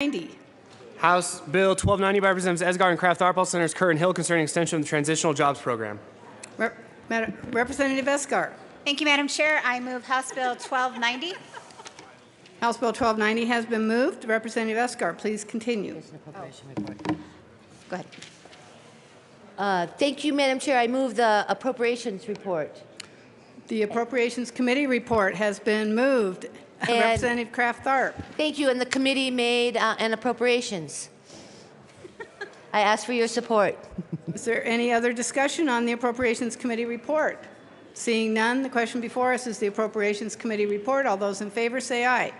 90. House Bill 1290 by Representatives Esgar and Kraft-Tharp, Senators Kerr and Hill, concerning extension of the Transitional Jobs Program. Representative Esgar. Thank you, Madam Chair. I move House Bill 1290. House Bill 1290 has been moved. Representative Esgar, please continue. Go ahead. Thank you, Madam Chair. I move the Appropriations Report. The Appropriations Committee report has been moved. Representative Kraft-Tharp. Thank you, and the committee made an appropriations. I ask for your support. Is there any other discussion on the Appropriations Committee report? Seeing none, the question before us is the Appropriations Committee report. All those in favor say aye.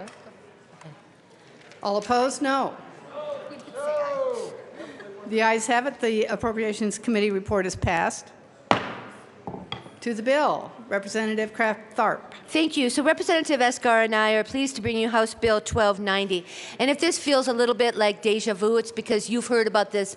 All opposed, no. The ayes have it. The Appropriations Committee report is passed. To the bill, Representative Kraft-Tharp. Thank you. So Representative Esgar and I are pleased to bring you House Bill 1290. And if this feels a little bit like deja vu, it's because you've heard about this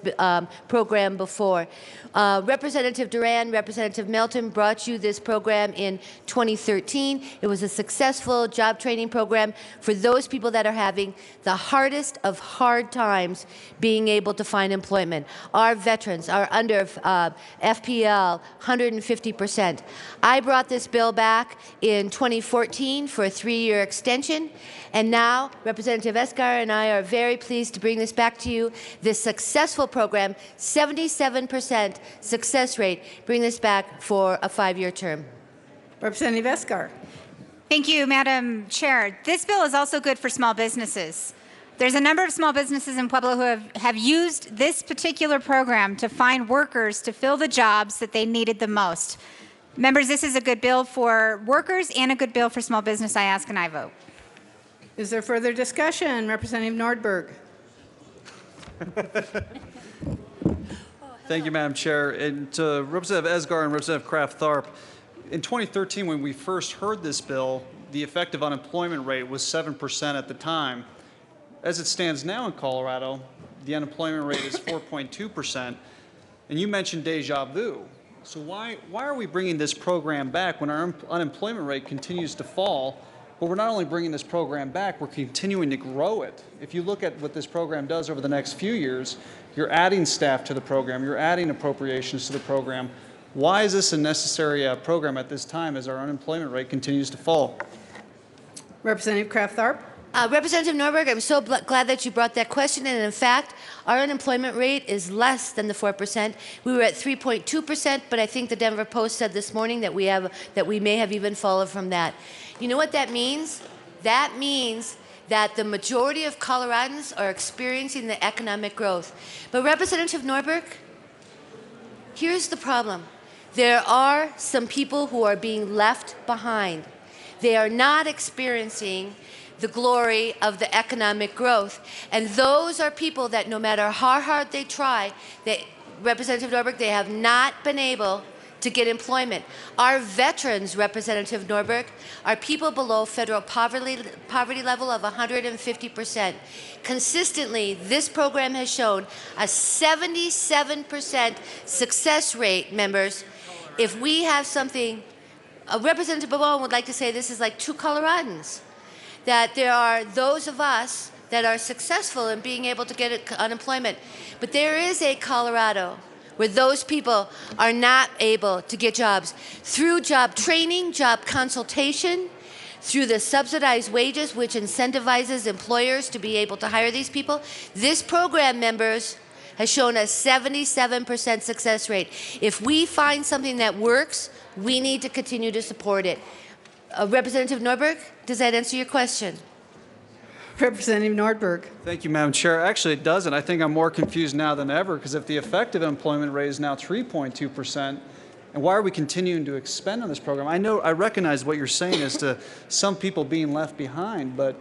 program before. Representative Duran, Representative Melton brought you this program in 2013. It was a successful job training program for those people that are having the hardest of hard times being able to find employment. Our veterans are under FPL 150%. I brought this bill back in 2014 for a 3-year extension, and now Representative Esgar and I are very pleased to bring this back to you. This successful program, 77% success rate, bring this back for a 5-year term. Representative Esgar. Thank you, Madam Chair. This bill is also good for small businesses. There's a number of small businesses in Pueblo who have used this particular program to find workers to fill the jobs that they needed the most. Members, this is a good bill for workers and a good bill for small business. I ask and I vote. Is there further discussion? Representative Nordberg. Thank you, Madam Chair. And to Representative Esgar and Representative Kraft-Tharp, in 2013, when we first heard this bill, the effective unemployment rate was 7% at the time. As it stands now in Colorado, the unemployment rate is 4.2%. And you mentioned deja vu. So why are we bringing this program back when our unemployment rate continues to fall? But we're not only bringing this program back, we're continuing to grow it. If you look at what this program does over the next few years, you're adding staff to the program, you're adding appropriations to the program. Why is this a necessary program at this time as our unemployment rate continues to fall? Representative Kraft-Tharp. Representative Norberg, I'm so glad that you brought that question. And in fact, our unemployment rate is less than the 4%. We were at 3.2%, but I think the Denver Post said this morning that we may have even fallen from that. You know what that means? That means that the majority of Coloradans are experiencing the economic growth. But Representative Norberg, here's the problem. There are some people who are being left behind. They are not experiencing the glory of the economic growth. And those are people that no matter how hard they try, Representative Norberg, they have not been able to get employment. Our veterans, Representative Norberg, are people below federal poverty level of 150%. Consistently, this program has shown a 77% success rate, members. If we have something, Representative Bowen would like to say this is like two Coloradans, that there are those of us that are successful in being able to get unemployment. But there is a Colorado where those people are not able to get jobs. Through job training, job consultation, through the subsidized wages, which incentivizes employers to be able to hire these people, this program, members, has shown a 77% success rate. If we find something that works, we need to continue to support it. Representative Norberg, does that answer your question? Representative Nordberg. Thank you, Madam Chair. Actually, it doesn't. I think I'm more confused now than ever, because if the effective employment rate is now 3.2%, and why are we continuing to expend on this program? I recognize what you're saying as to some people being left behind, but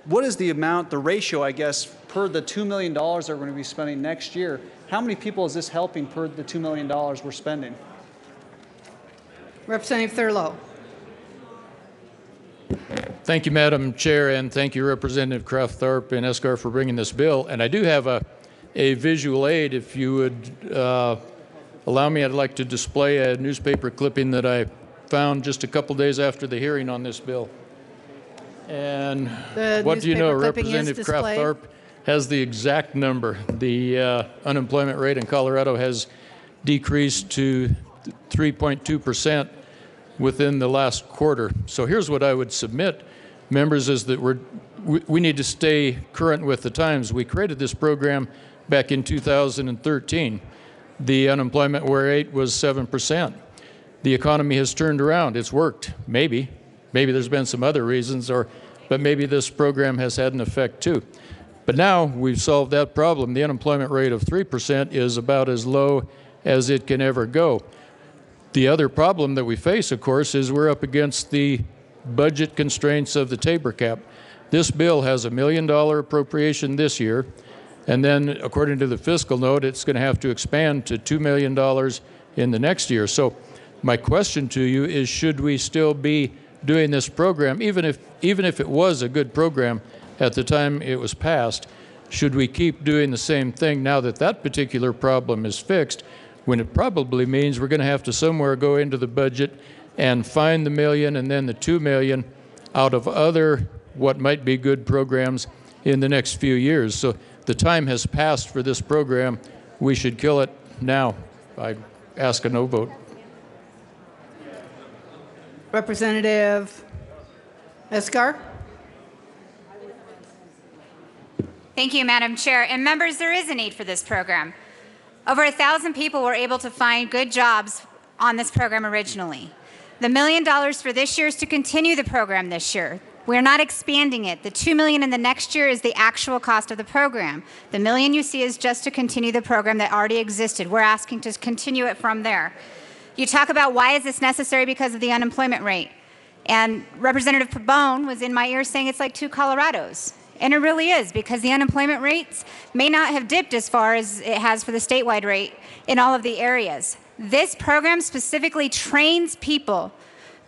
what is the amount, the ratio, I guess, per the $2 million that we're going to be spending next year? How many people is this helping per the $2 million we're spending? Representative Thurlow. Thank you, Madam Chair, and thank you, Representative Kraft-Tharp and Esgar, for bringing this bill. And I do have a visual aid. If you would allow me, I'd like to display a newspaper clipping that I found just a couple days after the hearing on this bill. And what do you know, Representative Kraft-Tharp? has the exact number. The unemployment rate in Colorado has decreased to 3.2% within the last quarter. So here's what I would submit, members, is that we need to stay current with the times. We created this program back in 2013. The unemployment rate was 7%. The economy has turned around. It's worked. Maybe there's been some other reasons, but maybe this program has had an effect too. But now we've solved that problem. The unemployment rate of 3% is about as low as it can ever go. The other problem that we face, of course, is we're up against the budget constraints of the Tabor cap. This bill has $1 million appropriation this year, and then according to the fiscal note, it's going to have to expand to $2 million in the next year. So my question to you is, should we still be doing this program, even if it was a good program at the time it was passed? Should we keep doing the same thing now that that particular problem is fixed, when it probably means we're going to have to somewhere go into the budget and find the $1 million and then the $2 million out of other what might be good programs in the next few years? So the time has passed for this program. We should kill it now. I ask a no vote. Representative Esgar? Thank you, Madam Chair. And members, there is a need for this program. Over 1,000 people were able to find good jobs on this program originally. The $1 million for this year is to continue the program this year. We're not expanding it. The $2 million in the next year is the actual cost of the program. The $1 million you see is just to continue the program that already existed. We're asking to continue it from there. You talk about why is this necessary because of the unemployment rate. And Representative Pabon was in my ear saying it's like 2 Colorados. And it really is, because the unemployment rates may not have dipped as far as it has for the statewide rate in all of the areas. This program specifically trains people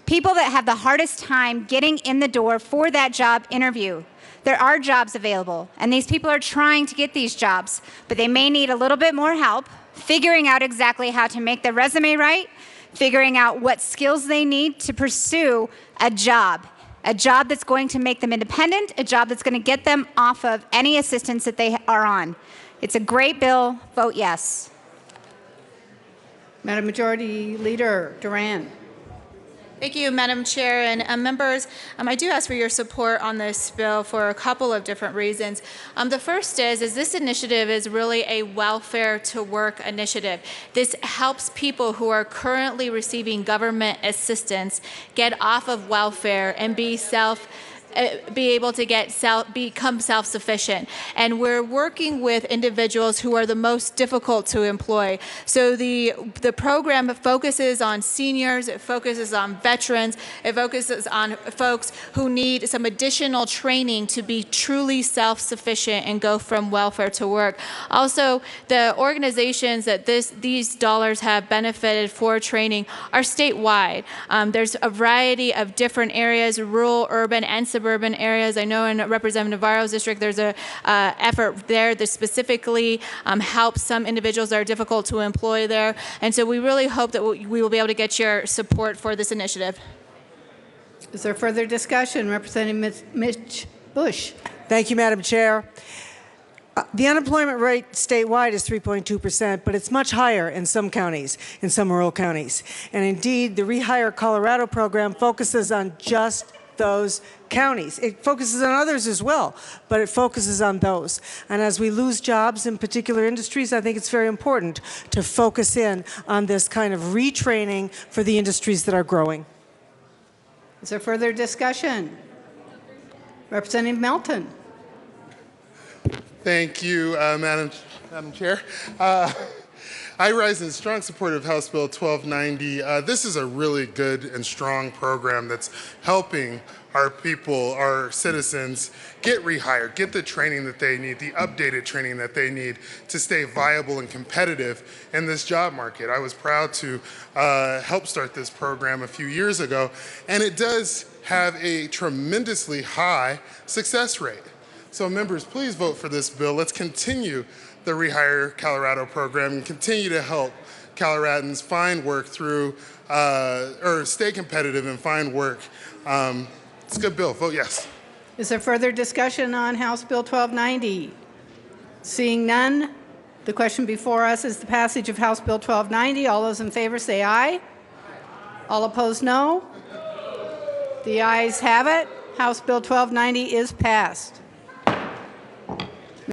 that have the hardest time getting in the door for that job interview. There are jobs available, and these people are trying to get these jobs, but they may need a little bit more help figuring out exactly how to make their resume right, figuring out what skills they need to pursue a job that's going to make them independent, a job that's going to get them off of any assistance that they are on. It's a great bill. Vote yes. Madam Majority Leader Duran. Thank you, Madam Chair and members. I do ask for your support on this bill for a couple of different reasons. The first is this initiative is really a welfare to work initiative. This helps people who are currently receiving government assistance get off of welfare and be able to become self-sufficient. And we're working with individuals who are the most difficult to employ. So the program focuses on seniors, it focuses on veterans, it focuses on folks who need some additional training to be truly self-sufficient and go from welfare to work. Also, the organizations that these dollars have benefited for training are statewide. There's a variety of different areas, rural, urban, and suburban areas. I know in Representative Navarro's district there's an effort there that specifically helps some individuals that are difficult to employ there. And so we really hope that we will be able to get your support for this initiative. Is there further discussion? Representative Mitch Bush. Thank you, Madam Chair. The unemployment rate statewide is 3.2%, but it's much higher in some counties, in some rural counties. And indeed, the Rehire Colorado program focuses on just those counties. It focuses on others as well, but it focuses on those. And as we lose jobs in particular industries, I think it's very important to focus in on this kind of retraining for the industries that are growing. Is there further discussion? Representative Melton. Thank you, Madam Chair. I rise in strong support of House Bill 1290. This is a really good and strong program that's helping our people, our citizens, get rehired, get the training that they need, the updated training that they need to stay viable and competitive in this job market. I was proud to help start this program a few years ago, and it does have a tremendously high success rate. So members, please vote for this bill. Let's continue the Rehire Colorado program and continue to help Coloradans find work through, or stay competitive and find work. It's a good bill. Vote yes. Is there further discussion on House Bill 1290? Seeing none, the question before us is the passage of House Bill 1290. All those in favor say aye. All opposed, no. The ayes have it. House Bill 1290 is passed.